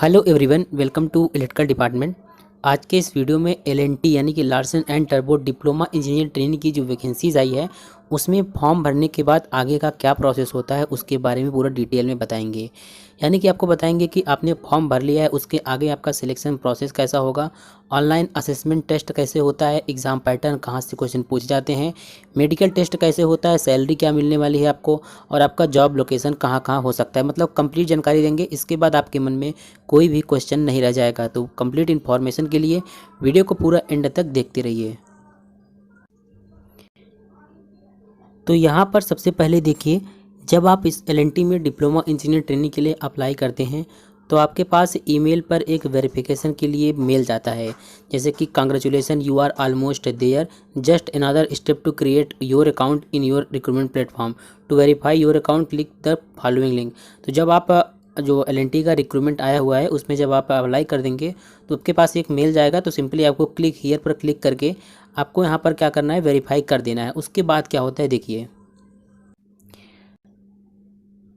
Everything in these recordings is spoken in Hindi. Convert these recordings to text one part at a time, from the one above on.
Hello everyone, welcome to electrical department. आज के इस वीडियो में एलएनटी यानी कि लार्सन एंड टर्बो डिप्लोमा इंजीनियर ट्रेनिंग की जो वैकेंसीज आई है उसमें फॉर्म भरने के बाद आगे का क्या प्रोसेस होता है उसके बारे में पूरा डिटेल में बताएंगे। यानी कि आपको बताएंगे कि आपने फॉर्म भर लिया है, उसके आगे आपका सिलेक्शन प्रोसेस कैसा होगा, ऑनलाइन असेसमेंट टेस्ट कैसे होता है, एग्ज़ाम पैटर्न कहाँ से क्वेश्चन पूछे जाते हैं, मेडिकल टेस्ट कैसे होता है, सैलरी क्या मिलने वाली है आपको, और आपका जॉब लोकेशन कहाँ कहाँ हो सकता है। मतलब कंप्लीट जानकारी देंगे। इसके बाद आपके मन में कोई भी क्वेश्चन नहीं रह जाएगा। तो कंप्लीट इन्फॉर्मेशन के लिए वीडियो को पूरा एंड तक देखते रहिए। तो यहाँ पर सबसे पहले देखिए, जब आप इस एलएनटी में डिप्लोमा इंजीनियर ट्रेनिंग के लिए अप्लाई करते हैं तो आपके पास ईमेल पर एक वेरिफिकेशन के लिए मेल जाता है, जैसे कि congratulation you are almost there, just another step to create your account in your recruitment platform, to verify your account click the following link. तो जब आप जो एलएनटी का रिक्रूटमेंट आया हुआ है उसमें जब आप अप्लाई कर देंगे तो आपके पास एक मेल जाएगा। तो सिंपली आपको क्लिक हियर पर क्लिक करके आपको यहाँ पर क्या करना है, वेरीफाई कर देना है। उसके बाद क्या होता है देखिए,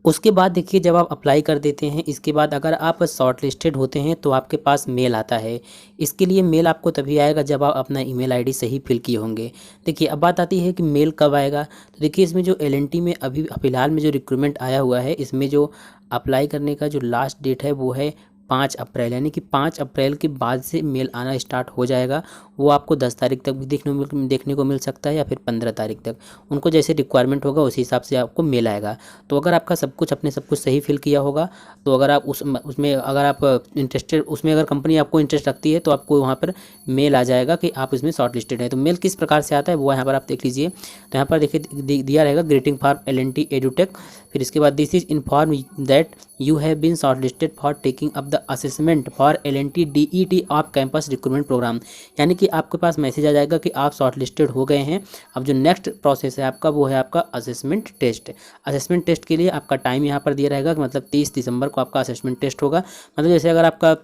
उसके बाद देखिए जब आप अप्लाई कर देते हैं, इसके बाद अगर आप शॉर्ट लिस्टेड होते हैं तो आपके पास मेल आता है। इसके लिए मेल आपको तभी आएगा जब आप अपना ईमेल आईडी सही फिल किए होंगे। देखिए अब बात आती है कि मेल कब आएगा। तो देखिए इसमें जो एलएनटी में अभी फ़िलहाल में जो रिक्रूटमेंट आया हुआ है इसमें जो अप्लाई करने का जो लास्ट डेट है वो है 5 अप्रैल, यानी कि 5 अप्रैल के बाद से मेल आना स्टार्ट हो जाएगा। वो आपको 10 तारीख तक भी देखने को मिल सकता है या फिर 15 तारीख तक। उनको जैसे रिक्वायरमेंट होगा उसी हिसाब से आपको मेल आएगा। तो अगर आपका सब कुछ सही फिल किया होगा तो अगर आप उसमें अगर आप इंटरेस्टेड, उसमें अगर कंपनी आपको इंटरेस्ट रखती है तो आपको वहाँ पर मेल आ जाएगा कि आप इसमें शॉर्ट लिस्टेड है। तो मेल किस प्रकार से आता है वो यहाँ पर आप देख लीजिए। तो यहाँ पर देखिए दिया रहेगा, ग्रीटिंग फॉर एलएनटी एडुटेक। फिर इसके बाद this is inform that you have been shortlisted for taking up the assessment for LNT DET off campus recruitment programme. यानी कि आपके पास मैसेज आ जाएगा कि आप शॉर्ट लिस्टेड हो गए हैं। अब जो नेक्स्ट प्रोसेस है आपका वो है आपका असेसमेंट टेस्ट। असेसमेंट टेस्ट के लिए आपका टाइम यहाँ पर दिया रहेगा, मतलब 30 दिसंबर को आपका असेसमेंट टेस्ट होगा। मतलब जैसे अगर आपका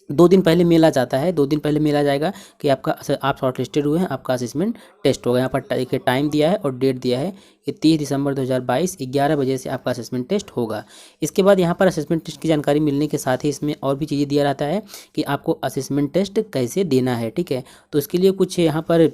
2 दिन पहले मेल आ जाता है, 2 दिन पहले मेल आ जाएगा कि आप शॉर्ट लिस्टेड हुए हैं, आपका असेसमेंट टेस्ट होगा। यहाँ पर देखिए टाइम दिया है और डेट दिया है कि 30 दिसंबर 2022 11 बजे से आपका असेसमेंट टेस्ट होगा। इसके बाद यहाँ पर असेसमेंट टेस्ट की जानकारी मिलने के साथ ही इसमें और भी चीज़ें दिया रहता है कि आपको असेसमेंट टेस्ट कैसे देना है। ठीक है, तो इसके लिए कुछ यहाँ पर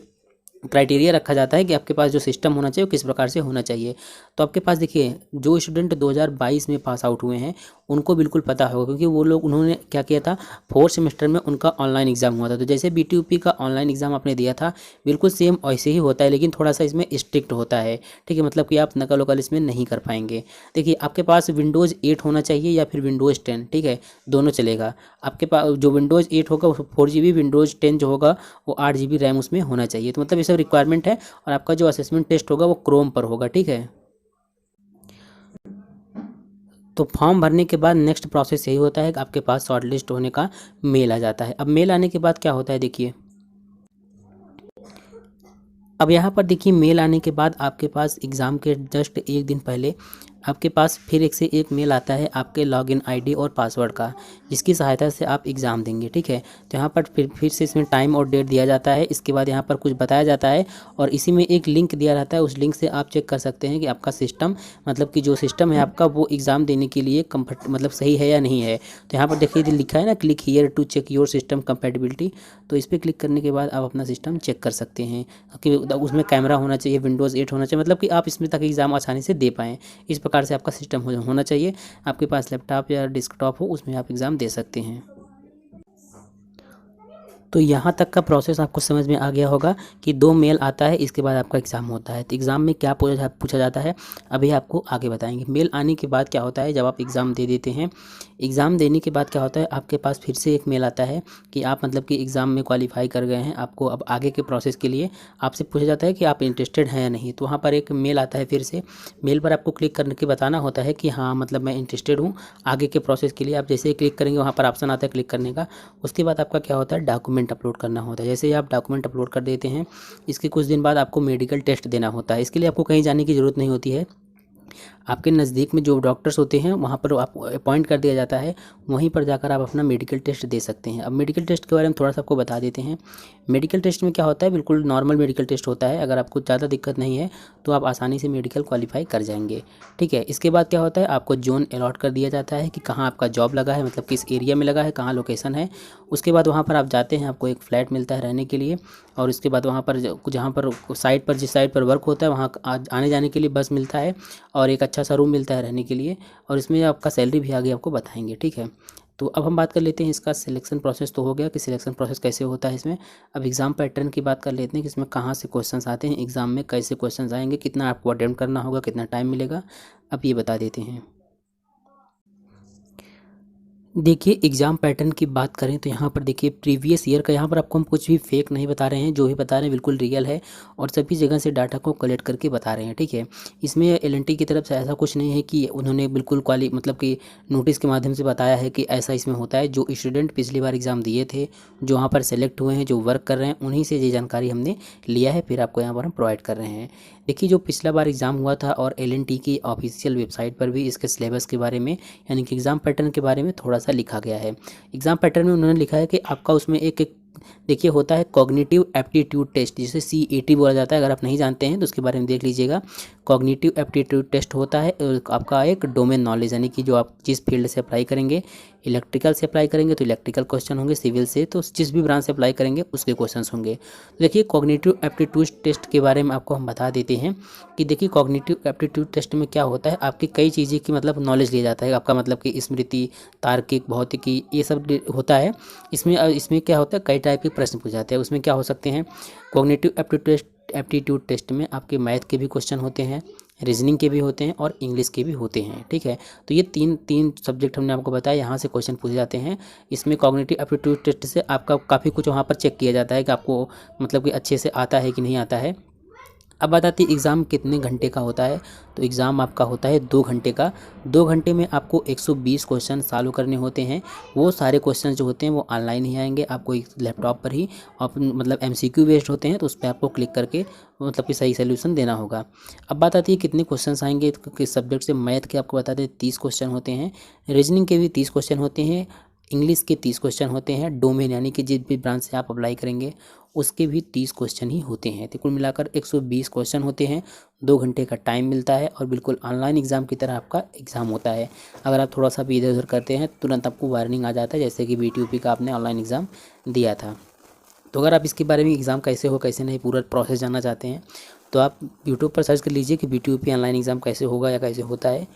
क्राइटेरिया रखा जाता है कि आपके पास जो सिस्टम होना चाहिए वो किस प्रकार से होना चाहिए। तो आपके पास देखिए जो स्टूडेंट 2022 में पास आउट हुए हैं उनको बिल्कुल पता होगा, क्योंकि वो लोग उन्होंने क्या किया था, 4th सेमेस्टर में उनका ऑनलाइन एग्ज़ाम हुआ था। तो जैसे बीटीयूपी का ऑनलाइन एग्ज़ाम आपने दिया था बिल्कुल सेम वैसे ही होता है, लेकिन थोड़ा सा इसमें स्ट्रिक्ट होता है। ठीक है, मतलब कि आप नकल वकल इसमें नहीं कर पाएंगे। देखिए आपके पास विंडोज़ 8 होना चाहिए या फिर विंडोज़ 10, ठीक है, दोनों चलेगा। आपके पास जो विंडोज़ 8 होगा वो 4 GB, विंडोज़ 10 जो होगा वो 8 GB रैम उसमें होना चाहिए। तो मतलब ये सब रिक्वायरमेंट है। और आपका जो असेसमेंट टेस्ट होगा वो क्रोम पर होगा। ठीक है, तो फॉर्म भरने के बाद नेक्स्ट प्रोसेस यही होता है कि आपके पास शॉर्ट लिस्ट होने का मेल आ जाता है। अब मेल आने के बाद क्या होता है देखिए, अब यहाँ पर देखिए मेल आने के बाद आपके पास एग्ज़ाम के जस्ट 1 दिन पहले आपके पास फिर एक से एक मेल आता है आपके लॉगिन आईडी और पासवर्ड का, जिसकी सहायता से आप एग्ज़ाम देंगे। ठीक है, तो यहाँ पर फिर से इसमें टाइम और डेट दिया जाता है। इसके बाद यहाँ पर कुछ बताया जाता है और इसी में एक लिंक दिया रहता है। उस लिंक से आप चेक कर सकते हैं कि आपका सिस्टम, मतलब कि जो सिस्टम है आपका वो एग्ज़ाम देने के लिए मतलब सही है या नहीं है। तो यहाँ पर देखिए लिखा है ना, click here to check your system compatibility. तो इस पर क्लिक करने के बाद आप अपना सिस्टम चेक कर सकते हैं कि उसमें कैमरा होना चाहिए, विंडोज़ 8 होना चाहिए, मतलब कि आप इसमें तक एग्ज़ाम आसानी से दे पाएँ। इस प्रकार से आपका सिस्टम होना चाहिए। आपके पास लैपटॉप या डेस्कटॉप हो उसमें आप एग्ज़ाम दे सकते हैं। तो यहाँ तक का प्रोसेस आपको समझ में आ गया होगा कि 2 मेल आता है, इसके बाद आपका एग्ज़ाम होता है। तो एग्ज़ाम में क्या पूछा जाता है अभी आपको आगे बताएंगे। मेल आने के बाद क्या होता है, जब आप एग्ज़ाम दे देते हैं, एग्ज़ाम देने के बाद क्या होता है, आपके पास फिर से एक मेल आता है कि आप मतलब कि एग्ज़ाम में क्वालिफाई कर गए हैं। आपको अब आगे के प्रोसेस के लिए आपसे पूछा जाता है कि आप इंटरेस्टेड हैं या नहीं। तो वहाँ पर एक मेल आता है, फिर से मेल पर आपको क्लिक करके बताना होता है कि हाँ मतलब मैं इंटरेस्टेड हूँ आगे के प्रोसेस के लिए। आप जैसे ही क्लिक करेंगे वहाँ पर ऑप्शन आता है क्लिक करने का। उसके बाद आपका क्या होता है, डॉक्यूमेंट अपलोड करना होता है। जैसे ही आप डॉक्यूमेंट अपलोड कर देते हैं, इसके कुछ दिन बाद आपको मेडिकल टेस्ट देना होता है। इसके लिए आपको कहीं जाने की ज़रूरत नहीं होती है। आपके नज़दीक में जो डॉक्टर्स होते हैं वहाँ पर आपको अपॉइंट कर दिया जाता है, वहीं पर जाकर आप अपना मेडिकल टेस्ट दे सकते हैं। अब मेडिकल टेस्ट के बारे में थोड़ा सा आपको बता देते हैं। मेडिकल टेस्ट में क्या होता है, बिल्कुल नॉर्मल मेडिकल टेस्ट होता है। अगर आपको ज़्यादा दिक्कत नहीं है तो आप आसानी से मेडिकल क्वालिफाई कर जाएंगे, ठीक है। इसके बाद क्या होता है, आपको जोन अलॉट कर दिया जाता है कि कहाँ आपका जॉब लगा है, मतलब किस एरिया में लगा है, कहाँ लोकेशन है। उसके बाद वहाँ पर आप जाते हैं, आपको एक फ्लैट मिलता है रहने के लिए, और उसके बाद वहाँ पर जहाँ पर साइट पर जिस साइट पर वर्क होता है वहाँ आने जाने के लिए बस मिलता है, और एक अच्छा सा रूम मिलता है रहने के लिए, और इसमें आपका सैलरी भी आगे आपको बताएंगे, ठीक है। तो अब हम बात कर लेते हैं इसका सिलेक्शन प्रोसेस। तो हो गया कि सिलेक्शन प्रोसेस कैसे होता है इसमें। अब एग्ज़ाम पैटर्न की बात कर लेते हैं कि इसमें कहाँ से क्वेश्चंस आते हैं, एग्ज़ाम में कैसे क्वेश्चंस आएंगे, कितना आपको अटेम्प्ट करना होगा, कितना टाइम मिलेगा, अब ये बता देते हैं। देखिए एग्ज़ाम पैटर्न की बात करें तो यहाँ पर देखिए प्रीवियस ईयर का, यहाँ पर आपको हम कुछ भी फेक नहीं बता रहे हैं, जो भी बता रहे हैं बिल्कुल रियल है, और सभी जगह से डाटा को कलेक्ट करके बता रहे हैं, ठीक है। इसमें एलएनटी की तरफ से ऐसा कुछ नहीं है कि उन्होंने बिल्कुल मतलब कि नोटिस के माध्यम से बताया है कि ऐसा इसमें होता है। जो स्टूडेंट पिछली बार एग्ज़ाम दिए थे, जो वहाँ पर सेलेक्ट हुए हैं, जो वर्क कर रहे हैं, उन्हीं से ये जानकारी हमने लिया है, फिर आपको यहाँ पर हम प्रोवाइड कर रहे हैं। देखिए जो पिछला बार एग्ज़ाम हुआ था, और एलएनटी की ऑफिशियल वेबसाइट पर भी इसके सिलेबस के बारे में, यानी कि एग्ज़ाम पैटर्न के बारे में थोड़ा सा लिखा गया है। एग्ज़ाम पैटर्न में उन्होंने लिखा है कि आपका उसमें एक देखिए होता है कॉग्निटिव एप्टीट्यूड टेस्ट, जिसे सीएटी बोला जाता है। अगर आप नहीं जानते हैं तो उसके बारे में देख लीजिएगा। कॉग्निटिव एप्टीट्यूड टेस्ट होता है आपका एक डोमेन नॉलेज, यानी कि जो आप जिस फील्ड से अप्लाई करेंगे, इलेक्ट्रिकल से अप्लाई करेंगे तो इलेक्ट्रिकल क्वेश्चन होंगे, सिविल से तो जिस भी ब्रांच से अप्लाई करेंगे उसके क्वेश्चन होंगे। तो देखिए कॉग्निटिव एप्टीट्यूड टेस्ट के बारे में आपको हम बता देते हैं कि देखिए कॉग्निटिव एप्टीट्यूड टेस्ट में क्या होता है, आपकी कई चीज़ें की मतलब नॉलेज लिया जाता है, आपका मतलब कि स्मृति, तार्किक, भौतिकी, ये सब होता है। इसमें क्या होता है, कई टाइप के प्रश्न पूछे जाते हैं। उसमें क्या हो सकते हैं, कॉग्निटिव एप्टीट्यूड टेस्ट में आपके मैथ के भी क्वेश्चन होते हैं, रीजनिंग के भी होते हैं, और इंग्लिश के भी होते हैं, ठीक है। तो ये तीन सब्जेक्ट हमने आपको बताया, यहाँ से क्वेश्चन पूछे जाते हैं। इसमें कॉग्निटिव एप्टीट्यूड टेस्ट से आपका काफ़ी कुछ वहाँ पर चेक किया जाता है कि आपको मतलब कि अच्छे से आता है कि नहीं आता है। अब बात आती है एग्ज़ाम कितने घंटे का होता है। तो एग्ज़ाम आपका होता है 2 घंटे का। 2 घंटे में आपको 120 क्वेश्चन सॉल्व करने होते हैं। वो सारे क्वेश्चन जो होते हैं वो ऑनलाइन ही आएंगे आपको एक लैपटॉप पर ही, और मतलब एमसीक्यू बेस्ड होते हैं, तो उस पर आपको क्लिक करके मतलब कि सही सोल्यूशन देना होगा। अब बात आती है कितने क्वेश्चन आएंगे, तो किस सब्जेक्ट से। मैथ के आपको बता दें 30 क्वेश्चन होते हैं, रीजनिंग के भी 30 क्वेश्चन होते हैं, इंग्लिश के 30 क्वेश्चन होते हैं, डोमेन यानी कि जिस भी ब्रांच से आप अप्लाई करेंगे उसके भी 30 क्वेश्चन ही होते हैं। तो कुल मिलाकर 120 क्वेश्चन होते हैं। 2 घंटे का टाइम मिलता है, और बिल्कुल ऑनलाइन एग्ज़ाम की तरह आपका एग्ज़ाम होता है। अगर आप थोड़ा सा भी इधर उधर करते हैं तुरंत आपको वार्निंग आ जाता है, जैसे कि बीटीयूपी का आपने ऑनलाइन एग्ज़ाम दिया था। तो अगर आप इसके बारे में एग्ज़ाम कैसे हो कैसे नहीं पूरा प्रोसेस जानना चाहते हैं, तो आप यूट्यूब पर सर्च कर लीजिए कि बीटीयूपी ऑनलाइन एग्ज़ाम कैसे होगा या कैसे होता है,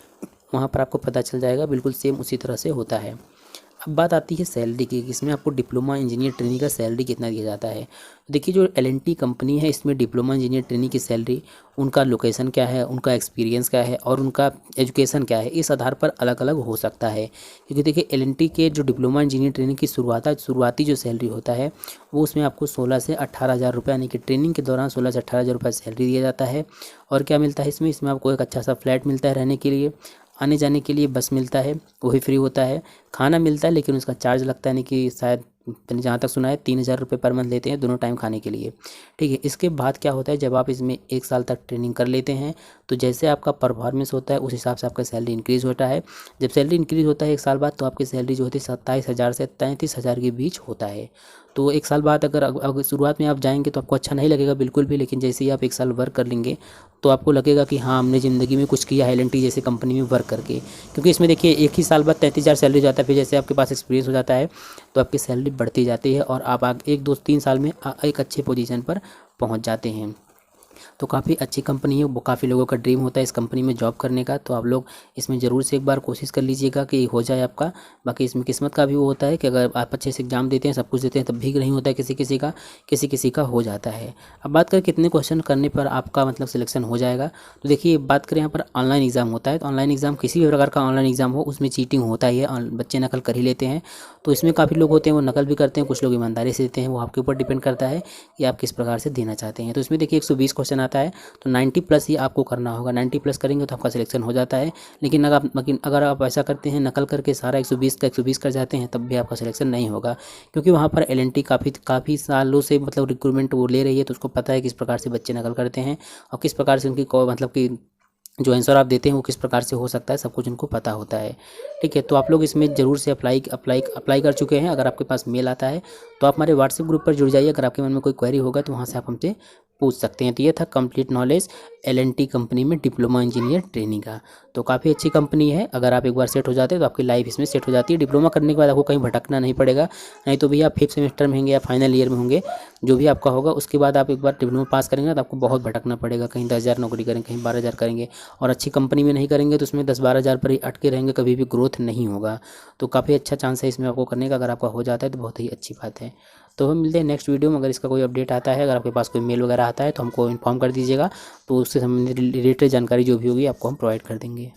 वहाँ पर आपको पता चल जाएगा। बिल्कुल सेम उसी तरह से होता है। अब बात आती है सैलरी की, इसमें आपको डिप्लोमा इंजीनियर ट्रेनिंग का सैलरी कितना दिया जाता है। देखिए जो एलएनटी कंपनी है, इसमें डिप्लोमा इंजीनियर ट्रेनिंग की सैलरी, उनका लोकेशन क्या है, उनका एक्सपीरियंस क्या है, और उनका एजुकेशन क्या है, इस आधार पर अलग अलग हो सकता है। क्योंकि देखिए एलएनटी के जो डिप्लोमा इंजीनियर ट्रेनिंग की शुरुआती जो सैलरी होता है, वो उसमें आपको 16 से 18,000 रुपये, यानी कि ट्रेनिंग के दौरान 16 से 18,000 रुपये सैलरी दिया जाता है। और क्या मिलता है इसमें आपको एक अच्छा सा फ्लैट मिलता है रहने के लिए, आने जाने के लिए बस मिलता है, वही फ्री होता है। खाना मिलता है लेकिन उसका चार्ज लगता है, नहीं कि शायद मैंने जहाँ तक सुना है 3,000 रुपये पर मंथ लेते हैं दोनों टाइम खाने के लिए, ठीक है। इसके बाद क्या होता है, जब आप इसमें 1 साल तक ट्रेनिंग कर लेते हैं, तो जैसे आपका परफॉर्मेंस होता है उस हिसाब से आपका सैलरी इंक्रीज़ होता है। जब सैलरी इंक्रीज़ होता है 1 साल बाद, तो आपकी सैलरी जो होती है 27,000 से 33,000 के बीच होता है। तो 1 साल बाद अगर शुरुआत में आप जाएंगे तो आपको अच्छा नहीं लगेगा बिल्कुल भी, लेकिन जैसे ही आप 1 साल वर्क कर लेंगे तो आपको लगेगा कि हाँ हमने ज़िंदगी में कुछ किया है एलएनटी जैसे कंपनी में वर्क करके। क्योंकि इसमें देखिए 1 ही साल बाद 33,000 सैलरी हो जाता है, फिर जैसे आपके पास एक्सपीरियंस हो जाता है तो आपकी सैलरी बढ़ती जाती है, और आप 1 2 3 साल में एक अच्छे पोजीशन पर पहुंच जाते हैं। तो काफ़ी अच्छी कंपनी है, वो काफ़ी लोगों का ड्रीम होता है इस कंपनी में जॉब करने का। तो आप लोग इसमें ज़रूर से एक बार कोशिश कर लीजिएगा कि हो जाए आपका। बाकी इसमें किस्मत का भी वो होता है कि अगर आप अच्छे से एग्जाम देते हैं, सब कुछ देते हैं, तब भी नहीं होता है किसी किसी का हो जाता है। अब बात करें कितने क्वेश्चन करने पर आपका मतलब सिलेक्शन हो जाएगा, तो देखिए बात करें यहाँ पर ऑनलाइन एग्ज़ाम होता है। तो ऑनलाइन एग्ज़ाम किसी भी प्रकार का ऑनलाइन एग्ज़ाम हो उसमें चीटिंग होता ही है, बच्चे नकल कर ही लेते हैं। तो इसमें काफ़ी लोग होते हैं वो नकल भी करते हैं, कुछ लोग ईमानदारी से देते हैं, वो आपके ऊपर डिपेंड करता है कि आप किस प्रकार से देना चाहते हैं। तो इसमें देखिए 120 क्वेश्चन आता है, तो 90 प्लस ही आपको करना होगा। 90 प्लस करेंगे तो आपका सिलेक्शन हो जाता है। लेकिन अगर आप ऐसा करते हैं नकल करके सारा 120 का 120 कर जाते हैं, तब भी आपका सिलेक्शन नहीं होगा। क्योंकि वहाँ पर एलएनटी काफ़ी सालों से मतलब रिक्रूटमेंट वो ले रही है, तो उसको पता है किस प्रकार से बच्चे नकल करते हैं और किस प्रकार से उनकी मतलब कि जो आंसर आप देते हैं वो किस प्रकार से हो सकता है, सब कुछ उनको पता होता है। ठीक है, तो आप लोग इसमें ज़रूर से अप्लाई कर चुके हैं। अगर आपके पास मेल आता है तो आप हमारे व्हाट्सएप ग्रुप पर जुड़ जाइए। अगर आपके मन में कोई क्वेरी होगा तो वहाँ से आप हमसे पूछ सकते हैं। तो ये था कंप्लीट नॉलेज L&T कंपनी में डिप्लोमा इंजीनियर ट्रेनिंग का। तो काफ़ी अच्छी कंपनी है। अगर आप एक बार सेट हो जाते हैं तो आपकी लाइफ इसमें सेट हो जाती है। डिप्लोमा करने के बाद आपको कहीं भटकना नहीं पड़ेगा। नहीं तो भैया आप 5th सेमेस्टर में होंगे या फाइनल ईयर में होंगे, जो भी आपका होगा, उसके बाद आप एक बार डिप्लोमा पास करेंगे ना तो आपको बहुत भटकना पड़ेगा। कहीं 10,000 नौकरी करेंगे, कहीं 12,000 करेंगे, और अच्छी कंपनी में नहीं करेंगे तो उसमें 10-12 हज़ार पर ही अटके रहेंगे, कभी भी ग्रोथ नहीं होगा। तो काफ़ी अच्छा चांस है इसमें आपको करने का। अगर आपका हो जाता है तो बहुत ही अच्छी बात है। तो हम मिलते हैं नेक्स्ट वीडियो में। अगर इसका कोई अपडेट आता है, अगर आपके पास कोई मेल वगैरह आता है तो हमको इन्फॉर्म कर दीजिएगा। तो उससे संबंधित रिलेटेड जानकारी जो भी होगी आपको हम प्रोवाइड कर देंगे।